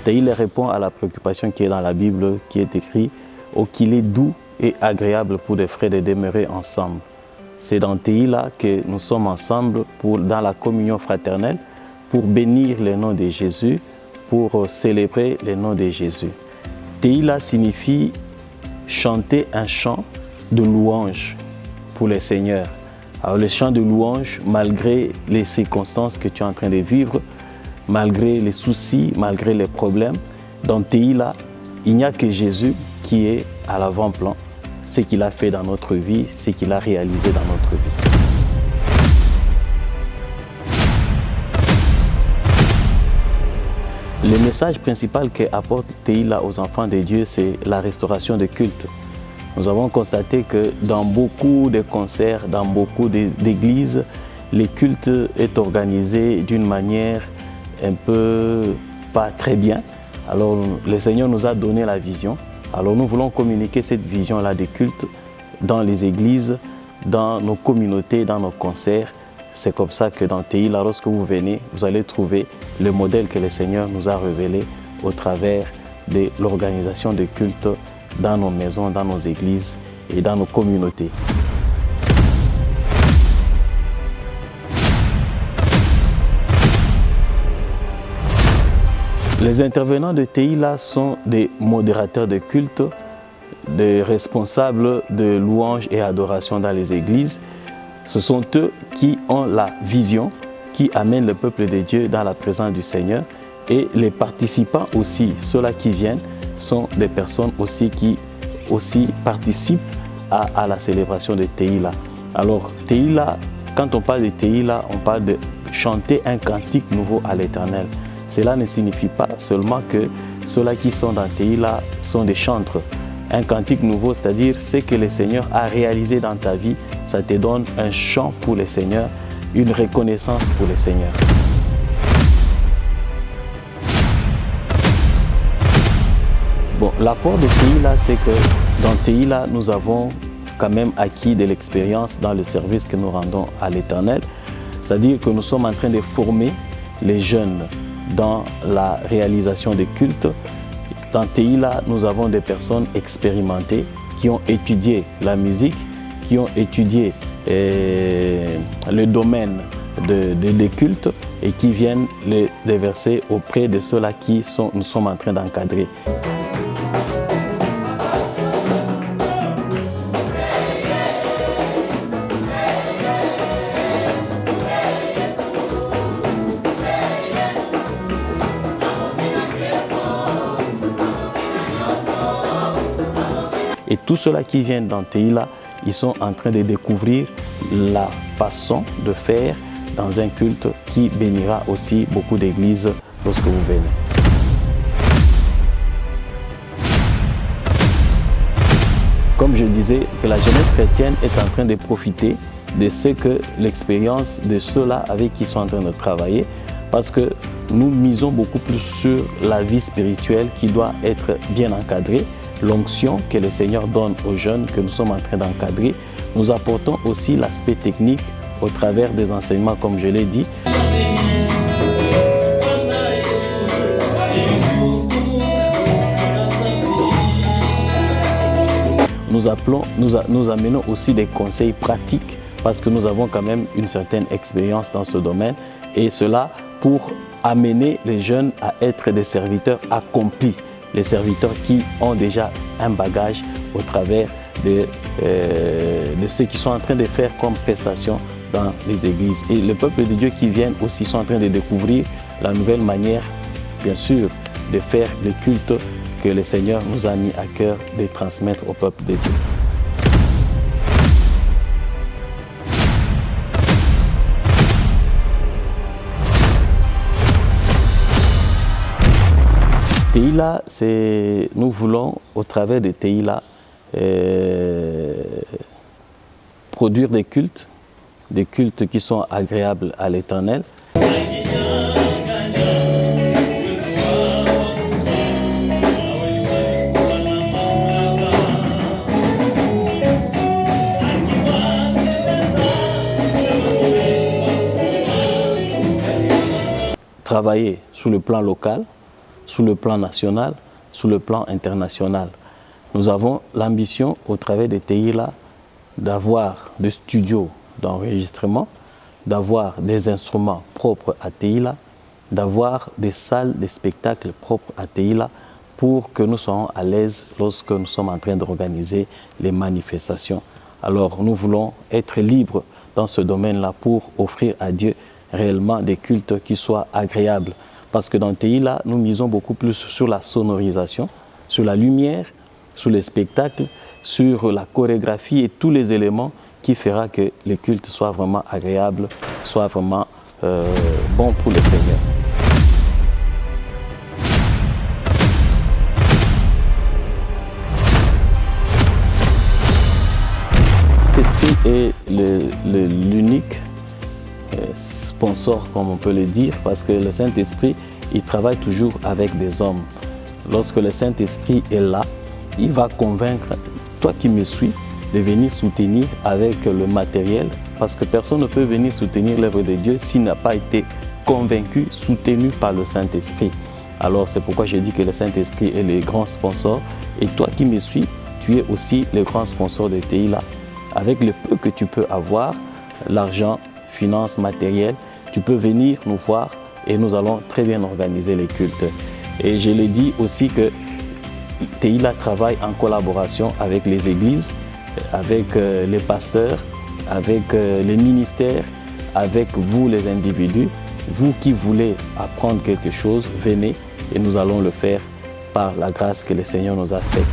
Teïla répond à la préoccupation qui est dans la Bible, qui est écrit « Oh, qu'il est doux et agréable pour des frères de demeurer ensemble ». C'est dans Teïla que nous sommes ensemble dans la communion fraternelle pour bénir le nom de Jésus, pour célébrer le nom de Jésus. Teïla signifie chanter un chant de louange pour le Seigneur. Alors le chant de louange, malgré les circonstances que tu es en train de vivre, malgré les soucis, malgré les problèmes, dans Teïla, il n'y a que Jésus qui est à l'avant-plan, ce qu'il a fait dans notre vie, ce qu'il a réalisé dans notre vie. Le message principal qu'apporte Teïla aux enfants de Dieu, c'est la restauration des cultes. Nous avons constaté que dans beaucoup de concerts, dans beaucoup d'églises, les cultes est organisé d'une manière un peu pas très bien. Alors le Seigneur nous a donné la vision. Alors nous voulons communiquer cette vision-là des cultes dans les églises, dans nos communautés, dans nos concerts. C'est comme ça que dans Teïla, lorsque vous venez, vous allez trouver le modèle que le Seigneur nous a révélé au travers de l'organisation des cultes dans nos maisons, dans nos églises et dans nos communautés. Les intervenants de Teïla sont des modérateurs de culte, des responsables de louange et adoration dans les églises. Ce sont eux qui ont la vision, qui amènent le peuple de Dieu dans la présence du Seigneur. Et les participants aussi, ceux-là qui viennent, sont des personnes aussi qui participent à la célébration de Teïla. Alors Teïla, quand on parle de Teïla, on parle de chanter un cantique nouveau à l'Éternel. Cela ne signifie pas seulement que ceux-là qui sont dans Teïla sont des chantres. Un cantique nouveau, c'est-à-dire ce que le Seigneur a réalisé dans ta vie, ça te donne un chant pour le Seigneur, une reconnaissance pour le Seigneur. Bon, l'apport de Teïla, c'est que dans Teïla, nous avons quand même acquis de l'expérience dans le service que nous rendons à l'Éternel. C'est-à-dire que nous sommes en train de former les jeunes dans la réalisation des cultes. Dans Teïla, nous avons des personnes expérimentées qui ont étudié la musique, qui ont étudié le domaine des cultes et qui viennent les déverser auprès de ceux-là nous sommes en train d'encadrer. Et tous ceux-là qui viennent dans Teïla, ils sont en train de découvrir la façon de faire dans un culte qui bénira aussi beaucoup d'églises lorsque vous venez. Comme je disais, que la jeunesse chrétienne est en train de profiter de ce que l'expérience de ceux-là avec qui ils sont en train de travailler, parce que nous misons beaucoup plus sur la vie spirituelle qui doit être bien encadrée. L'onction que le Seigneur donne aux jeunes que nous sommes en train d'encadrer. Nous apportons aussi l'aspect technique au travers des enseignements, comme je l'ai dit. Nous amenons aussi des conseils pratiques parce que nous avons quand même une certaine expérience dans ce domaine et cela pour amener les jeunes à être des serviteurs accomplis. Les serviteurs qui ont déjà un bagage au travers de ce qu'ils sont en train de faire comme prestation dans les églises. Et le peuple de Dieu qui viennent aussi sont en train de découvrir la nouvelle manière, bien sûr, de faire le culte que le Seigneur nous a mis à cœur de transmettre au peuple de Dieu. Teïla, nous voulons, au travers de Teïla, produire des cultes qui sont agréables à l'Éternel. Travailler sur le plan local, sur le plan national, sur le plan international. Nous avons l'ambition, au travers des TILA, d'avoir des studios d'enregistrement, d'avoir des instruments propres à TILA, d'avoir des salles de spectacles propres à TILA pour que nous soyons à l'aise lorsque nous sommes en train d'organiser les manifestations. Alors nous voulons être libres dans ce domaine-là pour offrir à Dieu réellement des cultes qui soient agréables. Parce que dans TILA, nous misons beaucoup plus sur la sonorisation, sur la lumière, sur les spectacles, sur la chorégraphie et tous les éléments qui feront que les cultes soient vraiment agréables, soient vraiment bons pour le Seigneur. L'Esprit est l'unique sponsor, comme on peut le dire, parce que le Saint-Esprit, il travaille toujours avec des hommes. Lorsque le Saint-Esprit est là, il va convaincre, toi qui me suis, de venir soutenir avec le matériel, parce que personne ne peut venir soutenir l'œuvre de Dieu s'il n'a pas été convaincu, soutenu par le Saint-Esprit. Alors c'est pourquoi je dis que le Saint-Esprit est le grand sponsor, et toi qui me suis, tu es aussi le grand sponsor de TILA. Avec le peu que tu peux avoir, l'argent, finances, matériel, tu peux venir nous voir et nous allons très bien organiser les cultes. Et je l'ai dit aussi que TILA travaille en collaboration avec les églises, avec les pasteurs, avec les ministères, avec vous les individus. Vous qui voulez apprendre quelque chose, venez et nous allons le faire par la grâce que le Seigneur nous a faite.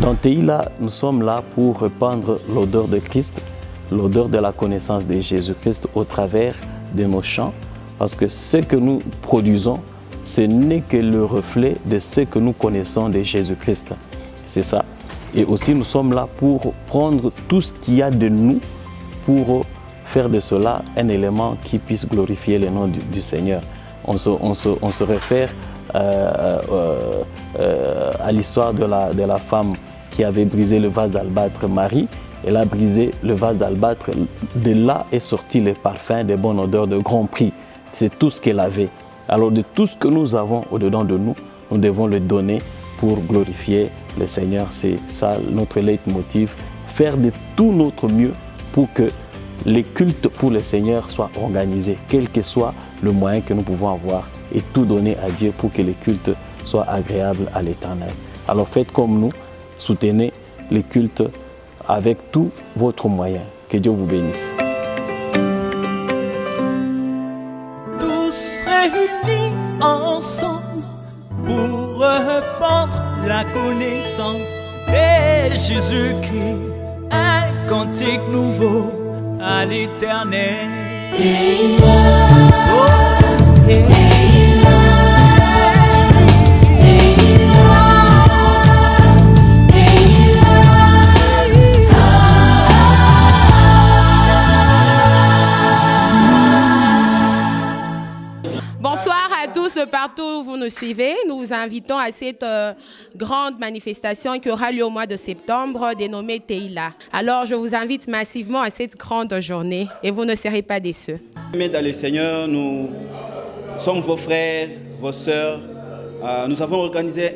Dans TILA, nous sommes là pour répandre l'odeur de Christ, l'odeur de la connaissance de Jésus-Christ au travers de nos chants, parce que ce que nous produisons, ce n'est que le reflet de ce que nous connaissons de Jésus-Christ. C'est ça. Et aussi, nous sommes là pour prendre tout ce qu'il y a de nous, pour faire de cela un élément qui puisse glorifier le nom du Seigneur. On se réfère à l'histoire de la femme qui avait brisé le vase d'albâtre Marie. Elle a brisé le vase d'albâtre. De là est sorti le parfum de bonne odeur de grand prix. C'est tout ce qu'elle avait. Alors de tout ce que nous avons au-dedans de nous, nous devons le donner pour glorifier le Seigneur. C'est ça notre leitmotiv. Faire de tout notre mieux pour que les cultes pour le Seigneur soient organisés, quel que soit le moyen que nous pouvons avoir, et tout donner à Dieu pour que les cultes soient agréables à l'Éternel. Alors faites comme nous, soutenez les cultes avec tout votre moyen. Que Dieu vous bénisse. Tous réunis ensemble pour répandre la connaissance de Jésus-Christ, un cantique nouveau à l'Éternel. Bonsoir à tous de partout où vous nous suivez. Nous vous invitons à cette grande manifestation qui aura lieu au mois de septembre, dénommée TILA. Alors, je vous invite massivement à cette grande journée et vous ne serez pas déçus. Amis dans le Seigneur, nous sommes vos frères, vos sœurs. Nous avons organisé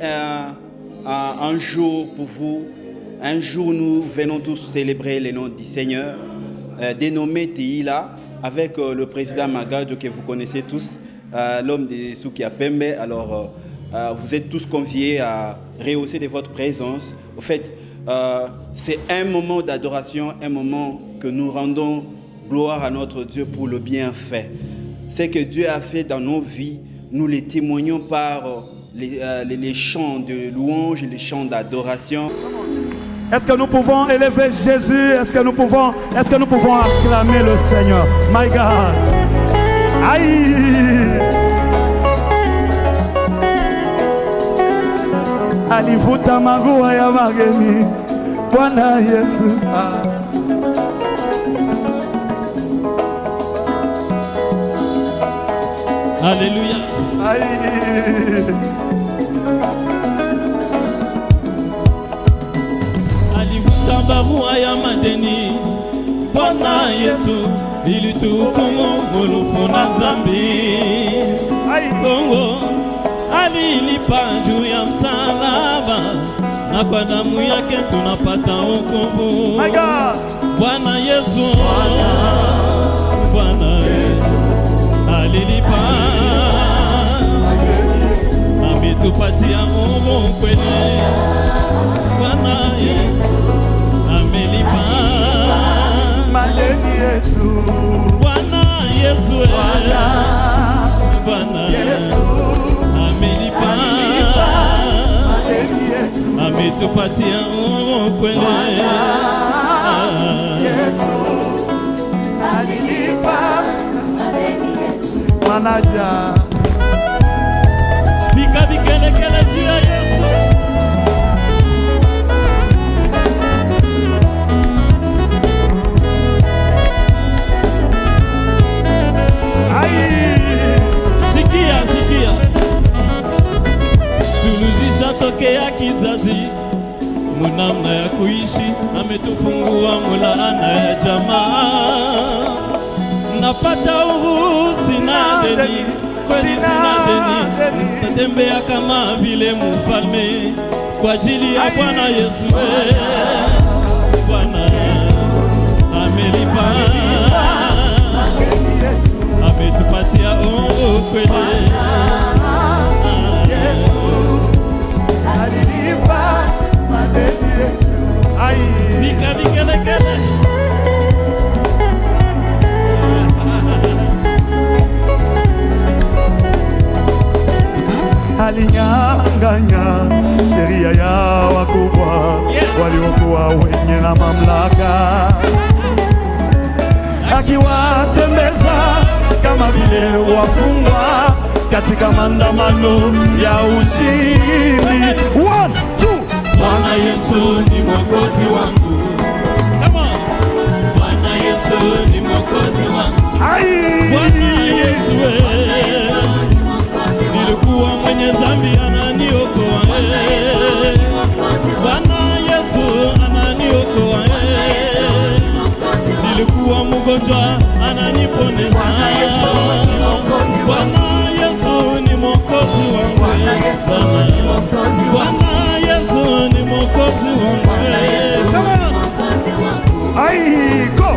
un jour pour vous. Un jour où nous venons tous célébrer le nom du Seigneur, dénommé TILA, avec le président Magado que vous connaissez tous. L'homme de Soukia Pembe. Alors, vous êtes tous conviés à rehausser de votre présence. Au fait, c'est un moment d'adoration, un moment que nous rendons gloire à notre Dieu pour le bienfait. Ce que Dieu a fait dans nos vies, nous les témoignons par les chants de louange, les chants d'adoration. Est-ce que nous pouvons élever Jésus? Est-ce que nous pouvons acclamer le Seigneur? My God! Aïe! Alivuta magua ya mageni Bwana Yesu. Alléluia. Aïe! Alivuta mvua ya madeni. Bwana Yesu ilituhukumu mulufu na zambi. Kongo alilipa juu ya msalaba, na kwa damu yake tunapata wokovu. Bwana Yesu, Bwana Yesu alilipa, ametupatia Mungu kweli. Bwana Yesu amelipa madeni yetu. Bwana Yesu, Bwana Yesu amelipa madeni yetu. Ametupatia Mungu kweli. Yesu alilipa madeni yetu. Manaja Pika vikelekele juu ya Yesu. Sikia, sikia. Tulizisha tokea kizazi munamna ya kuishi, ametufungua mulana ya jamaa. Napata uhuru, sina deni, kweli sina deni. Tatembea kama vile mfalme kwa ajili ya Bwana Yesu. Bwana amelipa, ametupatia kweli. alilipa madeni yetu. Vika vikelekele. Alinyang'anya sheria ya wakubwa, waliokuwa wenye na mamlaka, akiwatembeza kama vile wafungwa katika maandamano ya ushindi. 1, 2. Bwana Yesu ni mwokozi wangu. Come on. Bwana Yesu ni mwokozi wangu. Bwana Yesu, nilikuwa mwenye dhambi, ananiokoa. Bwana Yesu ananiokoa. Nilikuwa mgonjwa, ananiponesha. Bwana Yesu ni mwokozi wangu. Bwana Yesu ni mwokozi wangu. Bwana Yesu ni mwokozi wangu. Go.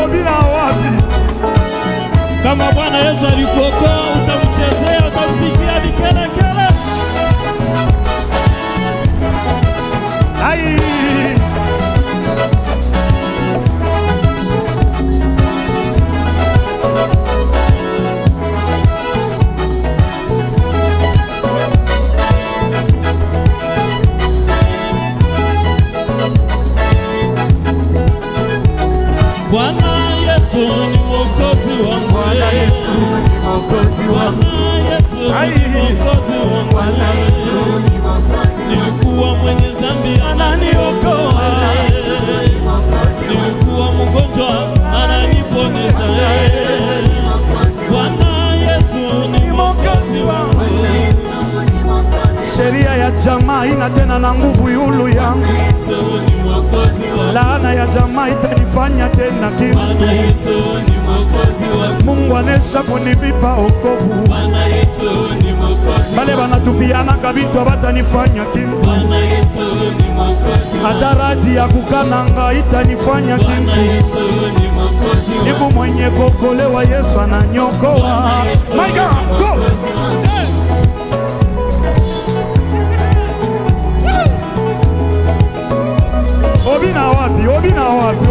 Obina wapi? Kama Bwana Yesu alikuokoa, utamchezea, utampigia vikelekele. Bwana Yesu ni mwokozi wangu. Bwana Yesu ni mwokozi wangu. Bwana Yesu ni mwokozi wangu. Bwana Yesu ni mwokozi wangu. Nilikuwa mwenye dhambi, ananiokoa. Nilikuwa mgonjwa, ananiponesha. Bwana Yesu ni mwokozi wangu. Sheria ya jamaa ina tena na nguvu yulu yangu. Laana ya jamaa itanifanya tena kitu. Mungu anesha kunibipa okovu. Bale banatupiana kabitwa batanifanya kitu. Adaradi ya kukananga itanifanya kitu. Niku mwenye kokolewa, Yesu ananyokoa. My God, go! Obina wapi? Obina wapi?